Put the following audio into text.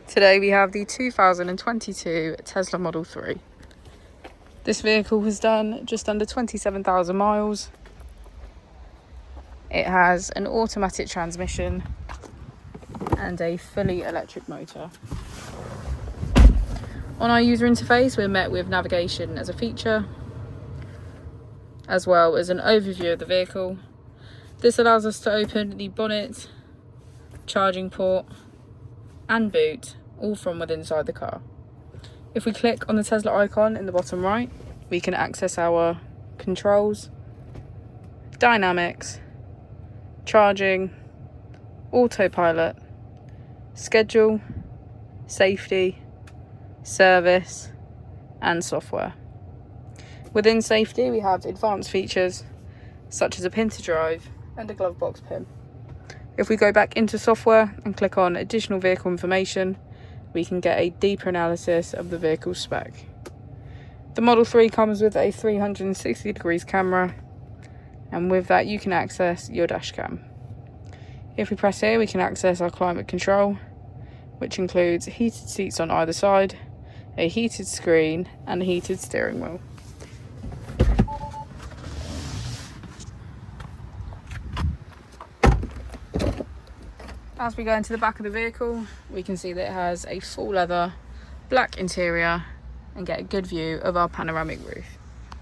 Today we have the 2022 Tesla Model 3. This vehicle has done just under 27,000 miles. It has an automatic transmission and a fully electric motor. On our user interface, we're met with navigation as a feature, as well as an overview of the vehicle. This allows us to open the bonnet, charging port and boot, all from within inside the car. If we click on the Tesla icon in the bottom right, we can access our controls, dynamics, charging, autopilot, schedule, safety, service and software. Within safety, we have advanced features such as a pin to drive and a glove box pin. If we go back into software and click on additional vehicle information, we can get a deeper analysis of the vehicle spec. The Model 3 comes with a 360 degrees camera, and with that you can access your dash cam. If we press here, we can access our climate control, which includes heated seats on either side, a heated screen and a heated steering wheel. As we go into the back of the vehicle, we can see that it has a full leather black interior and get a good view of our panoramic roof.